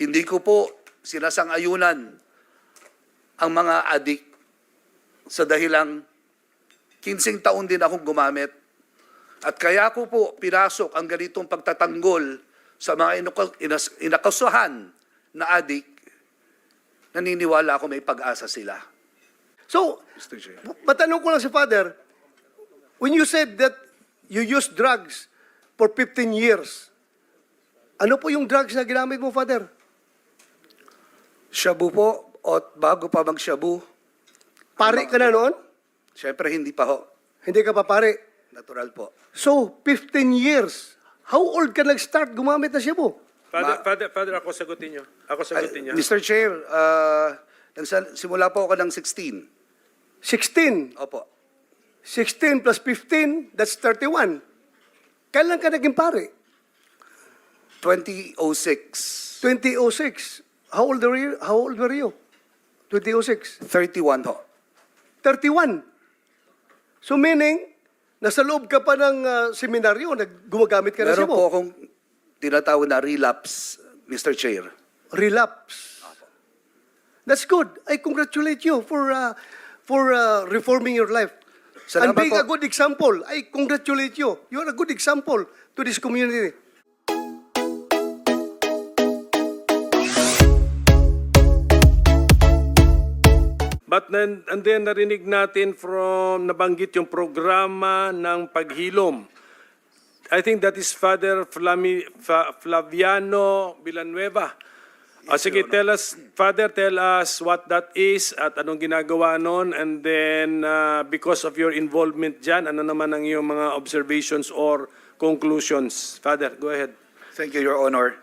Hindi ko po sinasang-ayunan ang mga adik sa dahilang 15 taon din akong gumamit. At kaya ko po pinasok ang ganitong pagtatanggol sa mga inakasuhan na adik, naniniwala ako may pag-asa sila. So, Mr. Chair. matanong ko lang si Father, when you said that you used drugs for 15 years, ano po yung drugs na ginamit mo, Father? Shabu po, at bago pa mag-shabu, Pare ka na noon? syempre hindi pa ho. Hindi ka pa pare. Natural po. So, 15 years. How old ka nag-start gumamit na Shabu? Father, ako sagutin niyo. Ako sagutin niya. Mr. Chair, simula po ako ng 16. 16. Opo. 16 plus 15, that's 31. Kailan ka naging pare? 2006. 2006. How old were you? 2006. 31 ho. 31. So meaning, nasa loob ka pa ng seminaryo, gumagamit ka na Meron Shabu. po akong tinatawag na relapse, Mr. Chair. Relapse. That's good. I congratulate you for reforming your life. Salamat And being po. a good example. I congratulate you. You are a good example to this community. But then, and then narinig natin from nabanggit yung programa ng paghilom. I think that is Father Flaviano Villanueva. Sige, tell us, Father, tell us what that is at anong ginagawa nun. And then, because of your involvement dyan, ano naman ang iyong mga observations or conclusions? Father, go ahead. Thank you, Your Honor.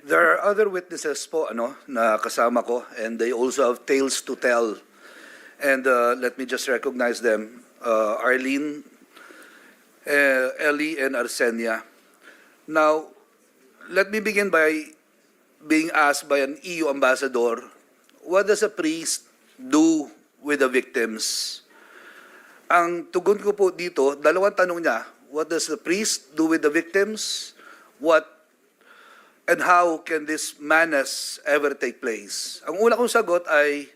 There are other witnesses po na kasama ko, and they also have tales to tell. And let me just recognize them. Arlene, Ellie, and Arsenia. Now, let me begin by being asked by an EU ambassador, what does a priest do with the victims? Ang tugon ko po dito, dalawang tanong niya. What does the priest do with the victims? What and how can this madness ever take place? Ang una kong sagot ay,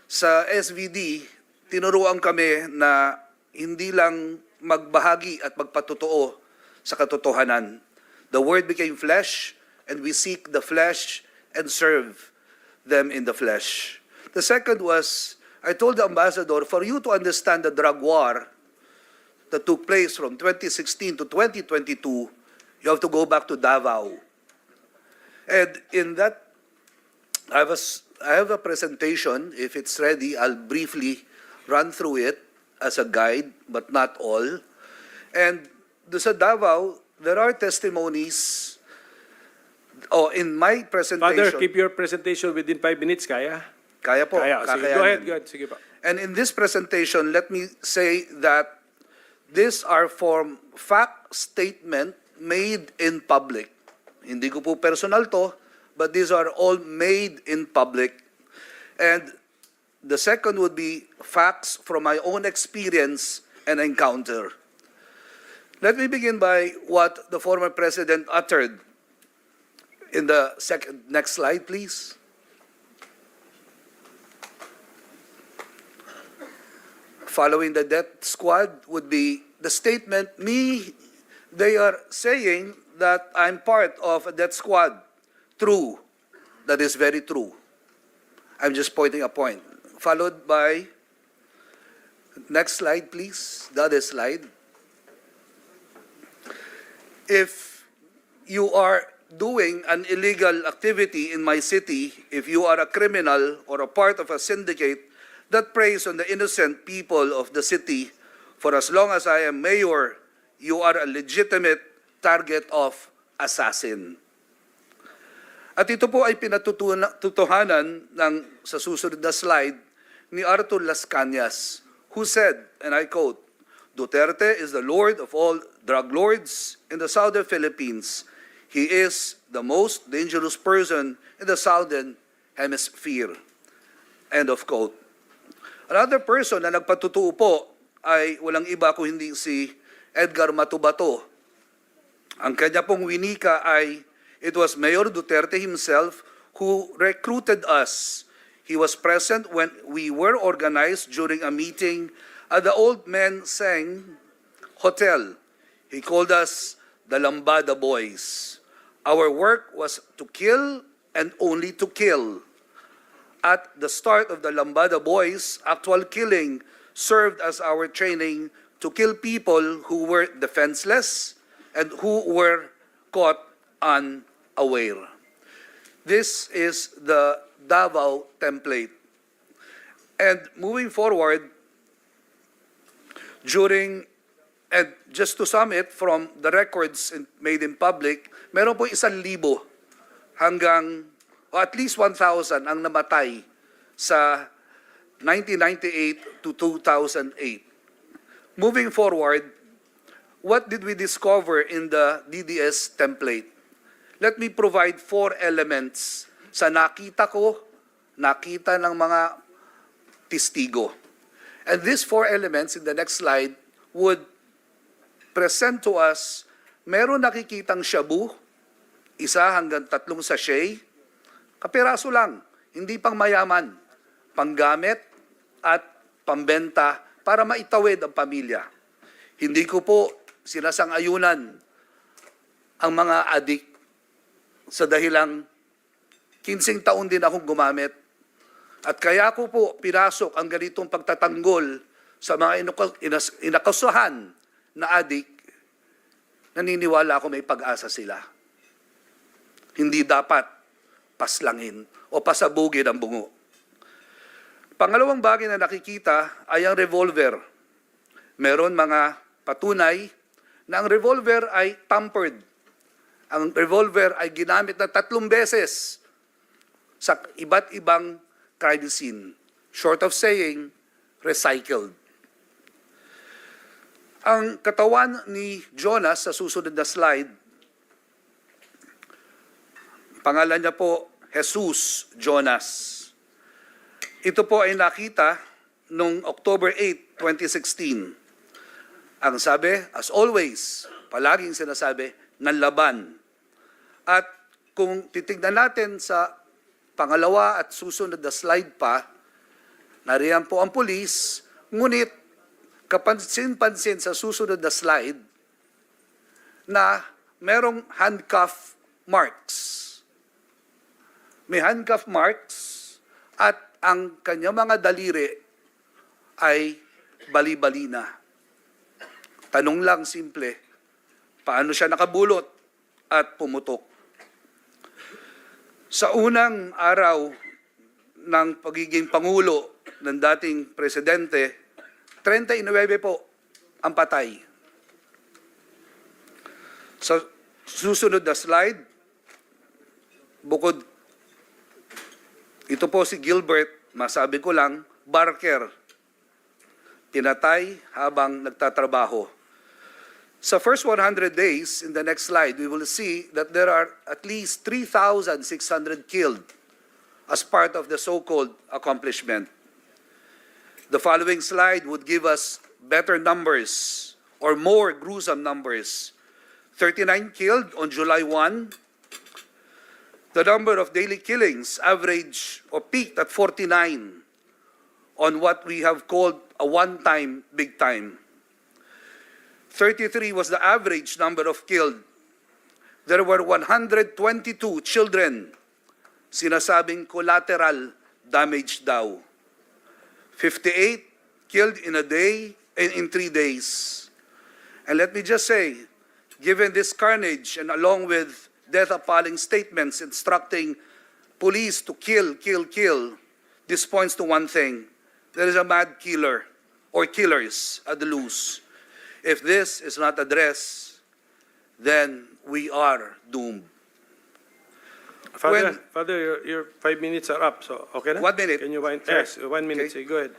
sa SVD, tinuruan kami na hindi lang magbahagi at magpatotoo sa katotohanan. The Word became flesh, and we seek the flesh and serve them in the flesh. The second was, I told the ambassador, for you to understand the drug war that took place from 2016 to 2022, you have to go back to Davao. And in that, I have a presentation. If it's ready, I'll briefly run through it as a guide, but not all. And sa Davao, there are testimonies. Oh, in my presentation. Father, keep your presentation within 5 minutes, kaya? Kaya po. Kaya. Sige, kakayanin. go ahead. Sige pa. And in this presentation, let me say that these are from fact statement made in public. Hindi ko po personal to, but these are all made in public. And the second would be facts from my own experience and encounter. Let me begin by what the former president uttered in the next slide, please. Following the death squad would be the statement, they are saying that I'm part of a death squad. True. That is very true. I'm just pointing a point. Followed by, next slide please, the other slide. If you are doing an illegal activity in my city, if you are a criminal or a part of a syndicate that preys on the innocent people of the city, for as long as I am mayor, you are a legitimate target of assassin. At ito po ay pinatutuhanan sa susunod na slide ni Arthur Las Cañas, who said, and I quote, Duterte is the lord of all drug lords in the southern Philippines. He is the most dangerous person in the southern hemisphere. End of quote. Another person na nagpatutuo po ay walang iba kung hindi si Edgar Matubato. Ang kanya pong winika ay, it was Mayor Duterte himself who recruited us. He was present when we were organized during a meeting at the Old Men Seng Hotel. He called us the Lambada Boys. Our work was to kill and only to kill. At the start of the Lambada Boys, actual killing served as our training to kill people who were defenseless and who were caught unaware. This is the Davao template. And moving forward, and just to sum it from the records made in public, meron po 1,000 hanggang o at least 1,000 ang namatay sa 1998 to 2008. Moving forward, what did we discover in the DDS template? Let me provide 4 elements sa nakita ng mga testigo. And these 4 elements in the next slide would present to us, meron nakikitang shabu, 1 hanggang 3 sachet, kapiraso lang, hindi pang mayaman, panggamit at pambenta para maitawid ang pamilya. Hindi ko po sinasang-ayunan ang mga adik sa dahilang 15 taon din akong gumamit. At kaya ko po pinasok ang ganitong pagtatanggol sa mga inakasuhan na adik, naniniwala ako may pag-asa sila. Hindi dapat paslangin o pasabugin ang bungo. Pangalawang bagay na nakikita ay ang revolver. Meron mga patunay na ang revolver ay tampered. Ang revolver ay ginamit na 3 beses sa iba't ibang crime scene. Short of saying, recycled. Ang katawan ni Jonas sa susunod na slide, pangalan niya po Jesus Jonas. Ito po ay nakita noong October 8, 2016. Ang sabi, as always, palaging sinasabi, ng laban. At kung titignan natin sa pangalawa at susunod na slide pa, nariyan po ang pulis, ngunit kapansin-pansin sa susunod na slide na merong handcuff marks. May handcuff marks at ang kanyang mga daliri ay bali-bali na. Tanong lang simple, paano siya nakabulot at pumutok? Sa unang araw ng pagiging Pangulo ng dating Presidente, 39 po ang patay. Sa susunod na slide, bukod, ito po si Gilbert, masabi ko lang, Barker, pinatay habang nagtatrabaho. Sa first 100 days, in the next slide, we will see that there are at least 3,600 killed as part of the so-called accomplishment. The following slide would give us better numbers or more gruesome numbers. 39 killed on July 1. The number of daily killings averaged or peaked at 49 on what we have called a one-time big time. 33 was the average number of killed. There were 122 children, sinasabing collateral damage daw. 58 killed in a day and in 3 days. And let me just say, given this carnage and along with death-appalling statements instructing police to kill, this points to one thing. There is a mad killer or killers at the loose. If this is not addressed, then we are doomed. Father, your 5 minutes are up, so okay na? 1 minute. Can you wind? Sure. Yes, 1 minute. Okay. Say, go ahead.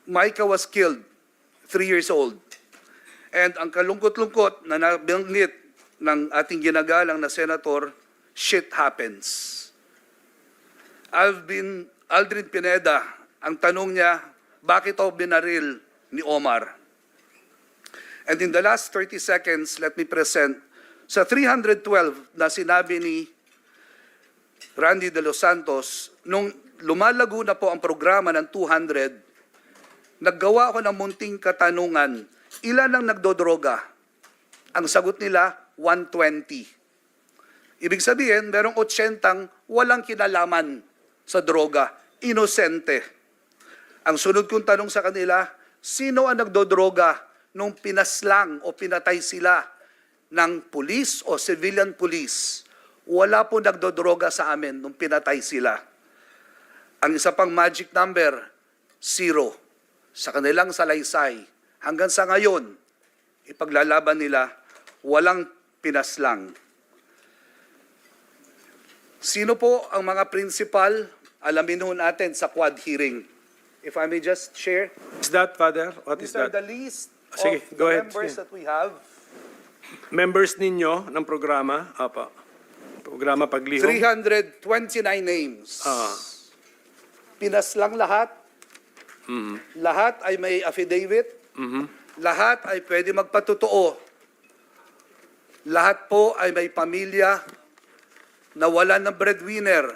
Micah was killed, 3 years old. And ang kalungkot-lungkot na nabanggit ng ating ginagalang na senator, shit happens. Aldrin Pineda, ang tanong niya, bakit ako binaril ni Omar? And in the last 30 seconds, let me present Sa 312 na sinabi ni Randy De Los Santos, nung lumalago na po ang programa ng 200, naggawa ako ng munting katanungan, ilan ang nagdodroga? Ang sagot nila, 120. Ibig sabihin, merong 80 walang kinalaman sa droga, inosente. Ang sunod kong tanong sa kanila, sino ang nagdodroga nung pinaslang o pinatay sila ng pulis o civilian police? Wala po nagdodroga sa amin nung pinatay sila. Ang isa pang magic number, 0. Sa kanilang salaysay, hanggang sa ngayon, ipaglalaban nila, walang pinaslang. Sino po ang mga principal? Alamin ho natin sa quad hearing. If I may just share. Is that, Father? What is These are that? the list Sige, of go the ahead. members Sige. that we have. Members ninyo ng programa, apa, programa Paglihom. 329 names. Ah. Pinaslang lahat. Lahat ay may affidavit. Lahat ay pwede magpatotoo. Lahat po ay may pamilya na wala ng breadwinner.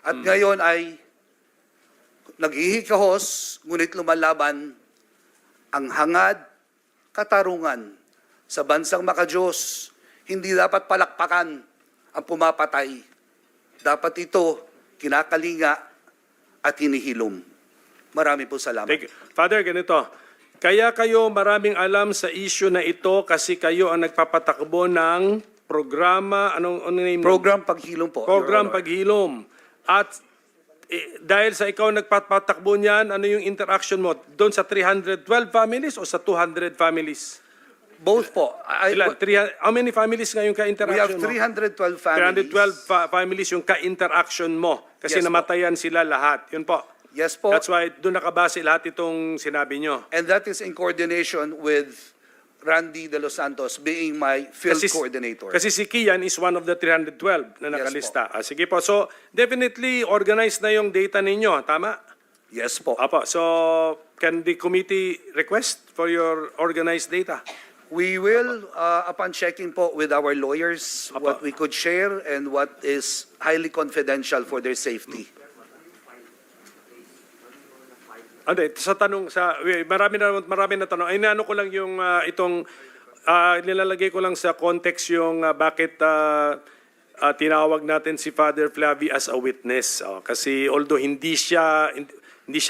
At ngayon ay naghihikahos, ngunit lumalaban ang hangad, katarungan sa bansang makadiyos. Hindi dapat palakpakan ang pumapatay. Dapat ito kinakalinga at hinihilom. Marami po salamat. Thank you. Father, ganito. Kaya kayo maraming alam sa issue na ito kasi kayo ang nagpapatakbo ng programa, anong name? Program Paghilom po. Program Your Honor. Paghilom. At dahil sa ikaw nagpapatakbo niyan, ano yung interaction mo? Doon sa 312 families o sa 200 families? Both po. Ilan? How many families ngayon We have ka-interaction mo? 312 families. 312 families yung ka-interaction mo. Kasi Yes po. namatayan sila lahat. Yun po. Yes po. That's why doon nakabase lahat itong sinabi nyo. And that is in coordination with Randy De Los Santos being my field coordinator. Kasi si Kian is one of the 312 na nakalista. Sige po. So, definitely organized na yung data ninyo. Tama? Yes po. Apo. So, can the committee request for your organized data? We will, upon checking po with our lawyers, Apo. what we could share and what is highly confidential for their safety. Ande, sa tanong sa marami na tanong. Ay naano ko lang yung itong nilalagay ko lang sa context yung bakit tinawag natin si Father Flavi as a witness. Kasi although hindi siya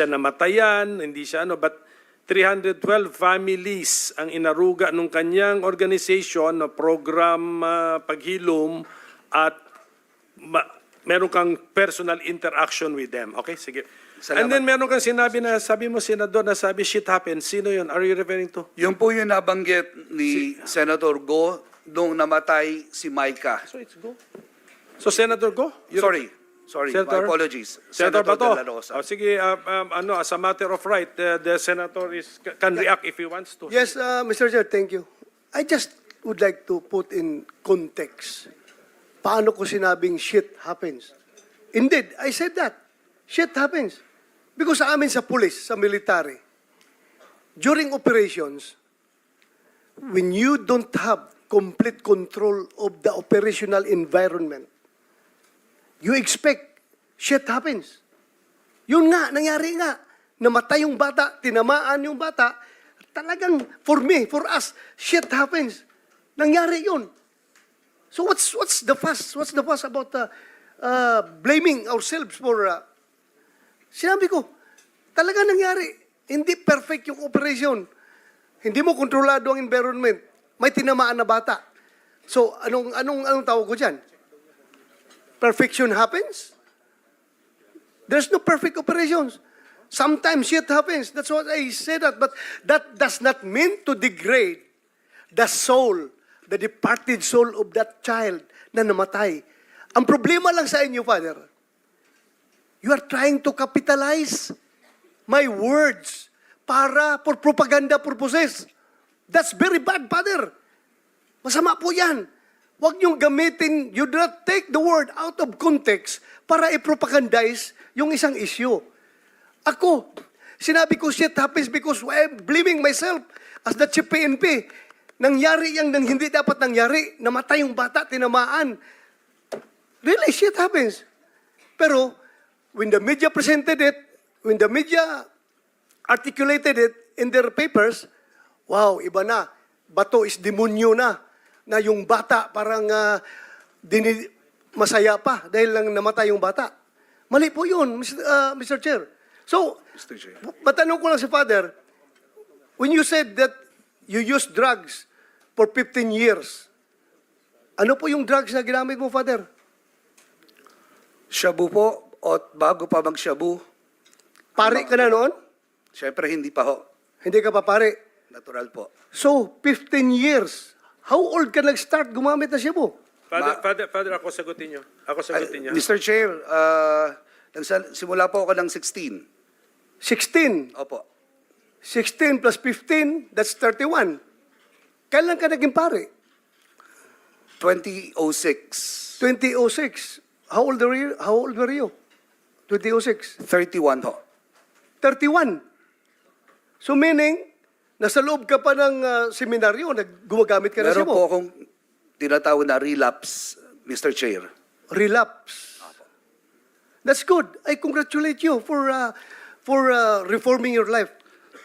namatayan, hindi siya but 312 families ang inaruga nung kanyang organization na program Paghilom at meron kang personal interaction with them. Okay, sige. Salamat. And then meron kang sinabi na, sabi mo, Senador, na sabi, shit happens. Sino yun? Are you referring to? Yung po yung nabanggit ni Senator Go nung namatay si Micah. So it's go. So Senator, go. Sorry, Senator? my apologies. Senator Bato. De La Rosa. Sige, as a matter of right, the Senator can react if he wants to. Yes, Mr. Chair, thank you. I just would like to put in context. Paano ko sinabing shit happens? Indeed, I said that. Shit happens. Because sa amin sa police, sa military, during operations, when you don't have complete control of the operational environment, you expect shit happens. Yun nga, nangyari nga. Namatay yung bata, tinamaan yung bata. Talagang, for me, for us, shit happens. Nangyari yun. So what's the fuss? What's the fuss about blaming ourselves for... Sinabi ko, talaga nangyari. Hindi perfect yung operation. Hindi mo kontrolado ang environment. May tinamaan na bata. So, anong tawag ko dyan? Perfection happens? There's no perfect operations. Sometimes shit happens. That's what I say that. But that does not mean to degrade the soul, the departed soul of that child na namatay. Ang problema lang sa inyo, Father, you are trying to capitalize my words for propaganda purposes. That's very bad, Father. Masama po yan. Huwag niyong gamitin, you do not take the word out of context para i-propagandize yung isang issue. Ako, sinabi ko shit happens because I'm blaming myself as the chief PNP. Nangyari yang nang hindi dapat nangyari. Namatay yung bata, tinamaan. Really, shit happens. Pero, when the media presented it, when the media articulated it in their papers, wow, iba na. Bato is demonyo na. Na yung bata parang masaya pa dahil lang namatay yung bata. Mali po yun, Mr. Chair. So, Mr. Chair. matanong ko lang si Father, when you said that you used drugs for 15 years, ano po yung drugs na ginamit mo, Father? Shabu po, o bago pa mag-shabu, Pare ka na noon? syempre hindi pa ho. Hindi ka pa pare. Natural po. So, 15 years. How old ka nag-start gumamit na Shabu? Father, ako sagutin niyo. Ako sagutin niya. Mr. Chair, simula po ako ng 16. 16. Opo. 16 plus 15, that's 31. Kailan ka naging pare? 2006. 2006. How old were you? 2006. 31 ho. 31. So meaning, nasa loob ka pa ng seminaryo, gumagamit ka na Meron Shabu. po akong tinatawag na relapse, Mr. Chair. Relapse. That's good. I congratulate you for reforming your life.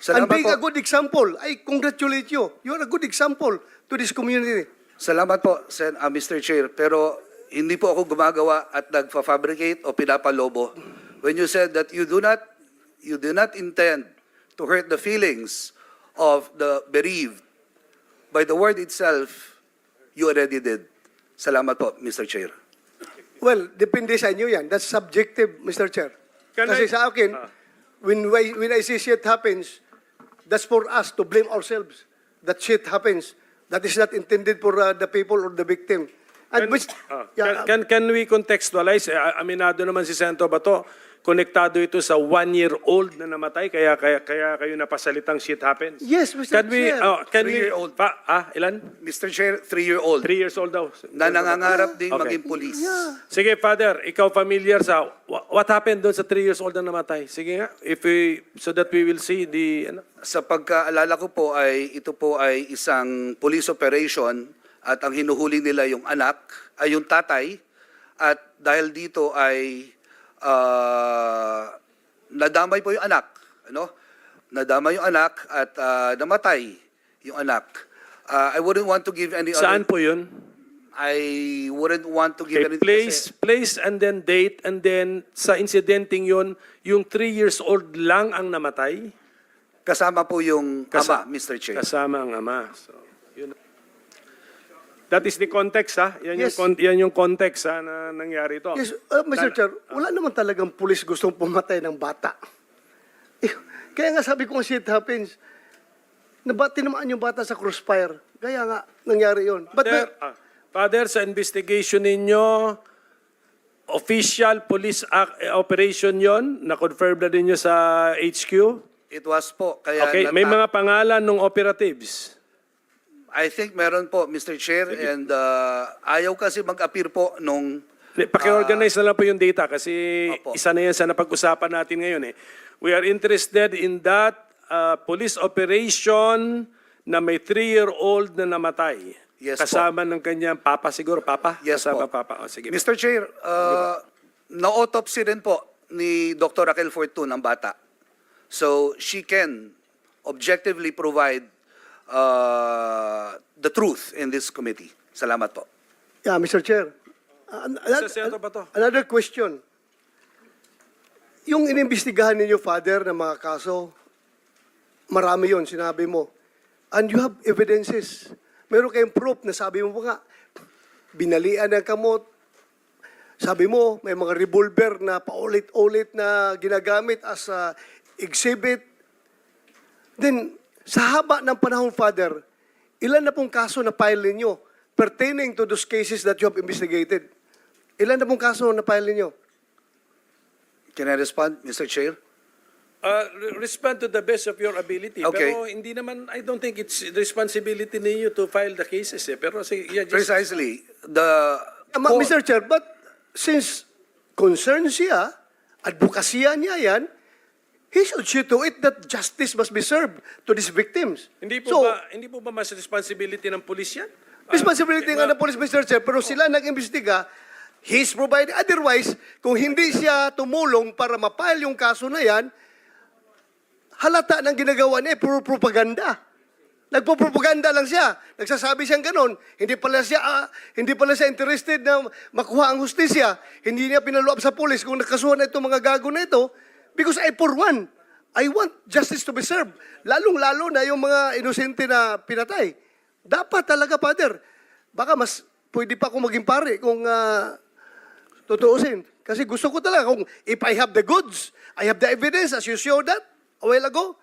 And Salamat being po. a good example. I congratulate you. You are a good example to this community. Salamat po, Mr. Chair. Pero hindi po ako gumagawa at nagfa-fabricate o pinapalobo. When you said that you do not intend to hurt the feelings of the bereaved, by the word itself, you already did. Salamat po, Mr. Chair. Well, depende sa inyo yan. That's subjective, Mr. Chair. Can Kasi I- sa akin, when I see shit happens, that's for us to blame ourselves. That shit happens. That is not intended for the people or the victim. And Can we contextualize? Aminado naman si Sento Bato, konektado ito sa 1-year-old na namatay, kaya kayo napasalitang shit happens. Yes, Mr. Chair. Can 3-year-old. Ilan? Mr. Chair, 3-year-old 3 years old daw. na nangangarap din Okay. maging pulis. Sige, Father, ikaw familiar sa what happened doon sa 3 years old na namatay? Sige nga, so that we will see the Sa pagkaalala ko po ay ito po ay isang police operation at ang hinuhuli nila yung anak, ay yung tatay, at dahil dito ay nadamay po yung anak, ano? Nadamay yung anak at namatay yung anak. I wouldn't want to give any Saan po 'yun? I wouldn't want to give Okay, any place and then date, and then sa incidenting 'yon, yung 3 years old lang ang namatay. kasama po yung ama, Mr. Chair. Kasama ang ama. So, yun. That is the context, ha? Yan, Yes. yan yung context, ha, na nangyari ito. Yes, Mr. Chair, wala naman talagang pulis gustong pumatay ng bata. Kaya nga sabi ko, shit happens. Tinamaan yung bata sa crossfire. Kaya nga, nangyari yun. But Father, sa investigation ninyo, official police operation yon, na-confirm na ninyo sa HQ? It was po. Kaya Okay, may mga pangalan ng operatives. I think meron po, Mr. Chair, and ayaw kasi mag-appear po nung... Paki-organize na lang po yung data kasi Opo. isa na yan sa napag-usapan natin ngayon. We are interested in that police operation na may 3-year-old na namatay. Yes po. Kasama ng kanyang papa siguro, papa? Yes Kasama po. papa. O, sige. Mr. Chair, na-autopsy rin po ni Dr. Raquel Fortun ang bata. So she can objectively provide the truth in this committee. Salamat po. yeah, Mr. Chair. Senator Bato. Another question. Yung inimbestigahan ninyo, Father, ng mga kaso, marami yon sinabi mo. And you have evidences. Meron kayong proof na sabi mo pa nga, binalian ng kamot. Sabi mo, may mga revolver na paulit-ulit na ginagamit as a exhibit. Then, sa haba ng panahon, Father, ilan na pong kaso na file ninyo pertaining to those cases that you have investigated? Ilan na pong kaso na file ninyo? Can I respond, Mr. Chair? Respond to the best of your ability. Okay. Pero hindi naman, I don't think it's responsibility ninyo to file the cases. Pero sige, yeah, just... Precisely. The Mr. Chair, but since concern siya, advokasya niya yan, he should see to it that justice must be served to these victims. Hindi So, po ba mas responsibility ng pulis yan? responsibility nga ng police, Mr. Chair, pero sila nag-imbestiga, he's providing. Otherwise, kung hindi siya tumulong para mapile yung kaso na yan, halata ng ginagawa niya, puro propaganda. Nagpo-propaganda lang siya. Nagsasabi siyang ganon. Hindi pala siya interested na makuha ang hustisya. Hindi niya pinaluap sa pulis kung nakasuhan na itong mga gago na ito. Because for one, I want justice to be served. Lalong-lalo na yung mga inosente na pinatay. Dapat talaga, Father. Baka mas pwede pa akong maging pare kung tutuusin. Kasi gusto ko talaga kung if I have the goods, I have the evidence as you showed that a while ago.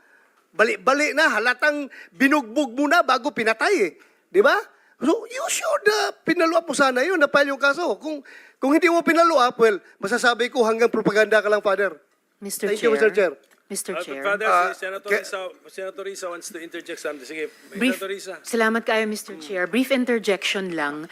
Bali-bali na, halatang binugbog mo na bago pinatay eh. Di ba? So, you should pinaluap mo sana yun, na-file yung kaso. Kung hindi mo pinaluap, well, masasabi ko hanggang propaganda ka lang, Father. Mr. Thank Chair. you, Mr. Chair. Mr. Chair. Father, ke- Senator Risa wants to interject something. Sige, Brief, Senator Risa. salamat kayo, Mr. Chair. Brief interjection lang.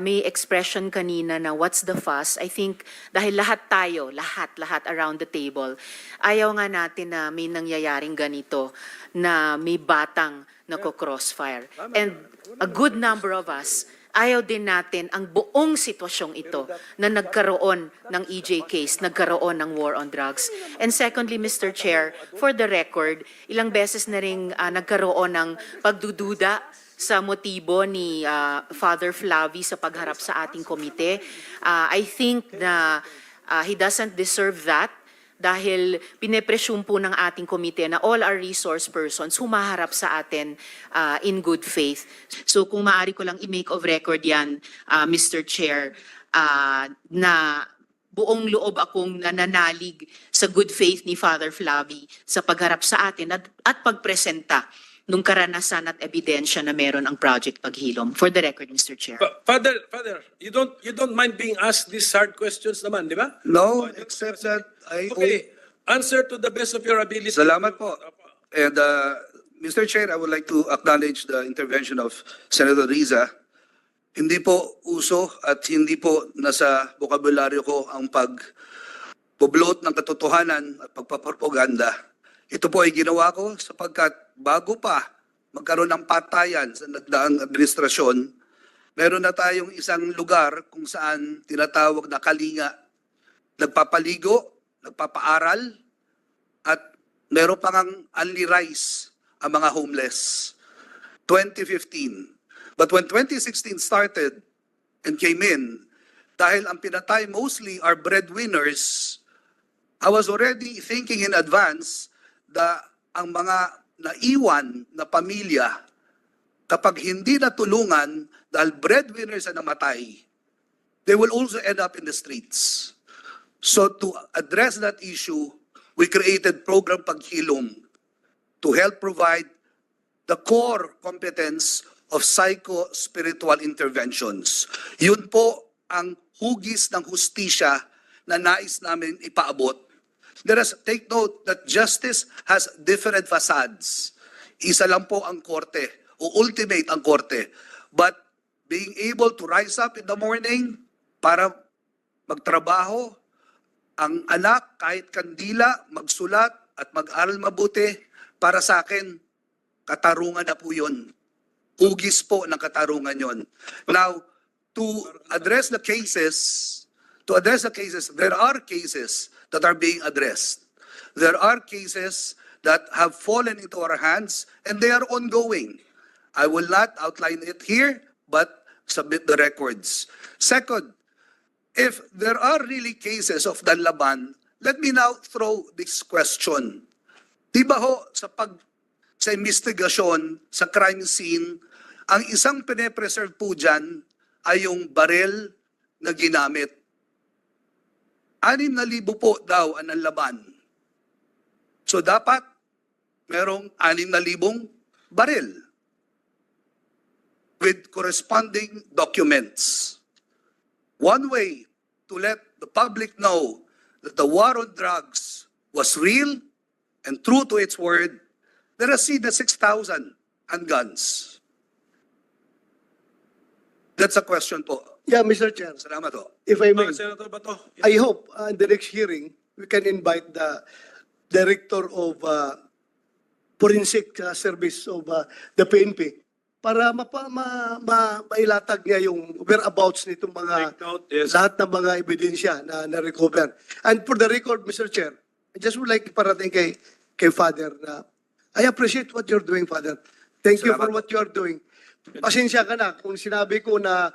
May expression kanina na what's the fuss? I think dahil lahat tayo, lahat around the table, ayaw nga natin na may nangyayaring ganito na may batang nako-crossfire. And a good number of us, ayaw din natin ang buong sitwasyong ito na nagkaroon ng EJ case, nagkaroon ng war on drugs. And secondly, Mr. Chair, for the record, ilang beses na rin nagkaroon ng pagdududa sa motibo ni Father Flavi sa pagharap sa ating komite. I think na he doesn't deserve that dahil pinepresume po ng ating komite na all our resource persons humaharap sa atin in good faith. So kung maaari ko lang i-make of record yan, Mr. Chair, na buong loob akong nananalig sa good faith ni Father Flavi sa pagharap sa atin at pagpresenta nung karanasan at ebidensya na meron ang Project Paghilom. For the record, Mr. Chair. Father, you don't mind being asked these hard questions naman, di ba? No, except that I... Okay, answer to the best of your ability. Salamat po. And Mr. Chair, I would like to acknowledge the intervention of Senator Riza. Hindi po uso at hindi po nasa bokabularyo ko ang pag-bloat ng katotohanan at pagpapropaganda. Ito po ay ginawa ko sapagkat bago pa magkaroon ng patayan sa nagdaang administrasyon, meron na tayong isang lugar kung saan tinatawag na kalinga. Nagpapaligo, nagpapaaral, at meron pa ngang only rice ang mga homeless. 2015. But when 2016 started and came in, dahil ang pinatay mostly are breadwinners, I was already thinking in advance na ang mga naiwan na pamilya, kapag hindi natulungan dahil breadwinners ang namatay, they will also end up in the streets. So to address that issue, we created Program Paghilom to help provide the core competence of psycho-spiritual interventions. Yun po ang hugis ng hustisya na nais namin ipaabot. Let us take note that justice has different facades. Isa lang po ang korte, o ultimate ang korte. But being able to rise up in the morning para magtrabaho, ang anak kahit kandila, magsulat at mag-aral mabuti, para sa akin, katarungan na po yun. Hugis po ng katarungan yon. Now, to address the cases, there are cases that are being addressed. There are cases that have fallen into our hands and they are ongoing. I will not outline it here, but submit the records. Second, if there are really cases of danlaban, let me now throw this question. Di ba ho, sa investigasyon, sa crime scene, ang isang pine-preserve po dyan ay yung barel na ginamit. 6,000 po daw ang nanlaban. So dapat merong 6,000 baril with corresponding documents. One way to let the public know that the war on drugs was real and true to its word, let us see the 6,000 handguns. That's a question po. Yeah, Mr. Chair, Salamat po. if I may, Senator Bato. I hope in the next hearing, we can invite the Director of Forensic Service of the PNP para mailatag niya yung whereabouts nitong mga Take note, yes. lahat ng mga ebidensya na na-recover. And for the record, Mr. Chair, I just would like parating kay Father na I appreciate what you're doing, Father. Thank you for Salamat. what you're doing. Pasensya ka na kung sinabi ko na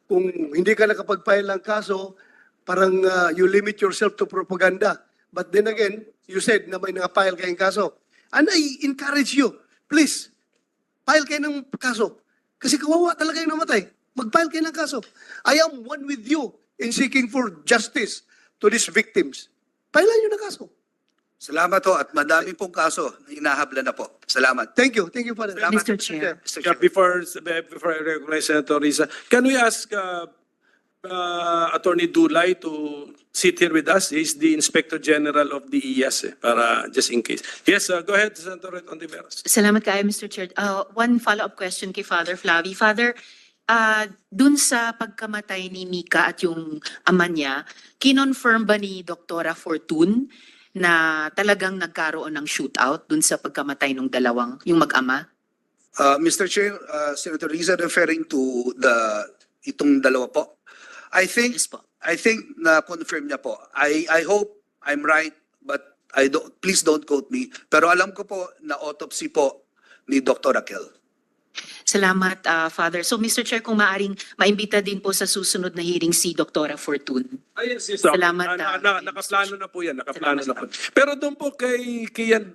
kung hindi ka nakapag-file ng kaso, parang you limit yourself to propaganda. But then again, you said na may nakapile kayong kaso. And I encourage you, please, file kayo ng kaso. Kasi kawawa talaga yung namatay. Mag-file kayo ng kaso. I am one with you in seeking for justice to these victims. Filean nyo ng kaso. Salamat ho at madami pong kaso na hinahabla na po. Salamat. Thank you. Thank you, Father. Salamat, Mr. Chair. Mr. Yeah, Chair. before I recognize Senator Risa, can we ask Attorney Dulay to sit here with us? He's the Inspector General of the IAS, para just in case. Yes, go ahead, Senator Ontiveros. Salamat kayo, Mr. Chair. One follow-up question kay Father Flavi. Father, dun sa pagkamatay ni Mika at yung ama niya, kinonfirm ba ni Doktora Fortune na talagang nagkaroon ng shootout dun sa pagkamatay ng yung mag-ama? Mr. Chair, Senator Riza referring to itong dalawa po. I think Yes po. na confirm niya po. I hope I'm right but please don't quote me. Pero alam ko po na autopsy po ni Dr. Raquel. Salamat, Father. So, Mr. Chair, kung maaring maimbita din po sa susunod na hearing si Doktora Fortune. Yes. Salamat, Nakaplano na po yan. Nakaplano na po. Pero doon po kay yan,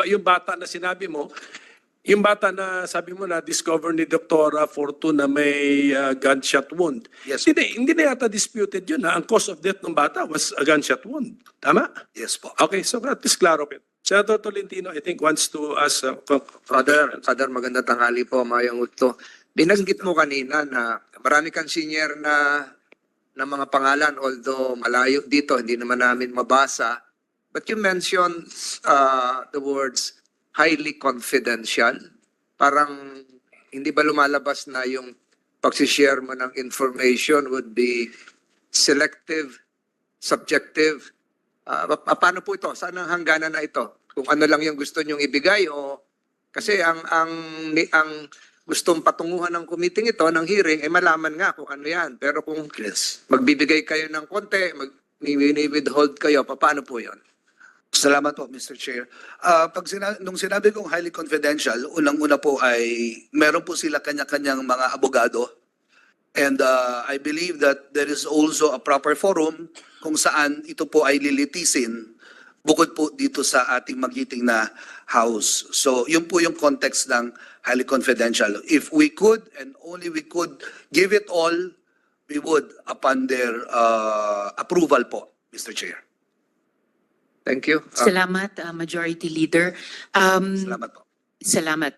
yung bata na sinabi mo, yung bata na sabi mo na discover ni Doktora Fortune na may gunshot wound. Yes. Hindi na yata disputed yun. Ang cause of death ng bata was a gunshot wound. Tama? Yes po. Okay, so at least klaro po. Senator Tolentino, I think, wants to ask... Father, maganda tanghali po, Mayang Utto. Binanggit mo kanina na marami kang senior na mga pangalan, although malayo dito, hindi naman namin mabasa. But you mentioned the words highly confidential. Parang hindi ba lumalabas na yung pagsishare mo ng information would be selective, subjective? Paano po ito? Saan ang hangganan na ito? Kung ano lang yung gusto nyong ibigay o kasi ang gustong patunguhan ng committee ito ng hearing ay malaman nga kung ano yan. Pero kung Yes. magbibigay kayo ng konti, withhold kayo, paano po 'yon? Salamat po, Mr. Chair. Nung sinabi kong highly confidential, unang-una po ay meron po sila kanya-kanyang mga abogado. And I believe that there is also a proper forum kung saan ito po ay lilitisin bukod po dito sa ating magiting na house. So yun po yung context ng highly confidential. If we could and only we could give it all, we would upon their approval po, Mr. Chair. Thank you. Salamat, Majority Leader. Salamat po. Salamat.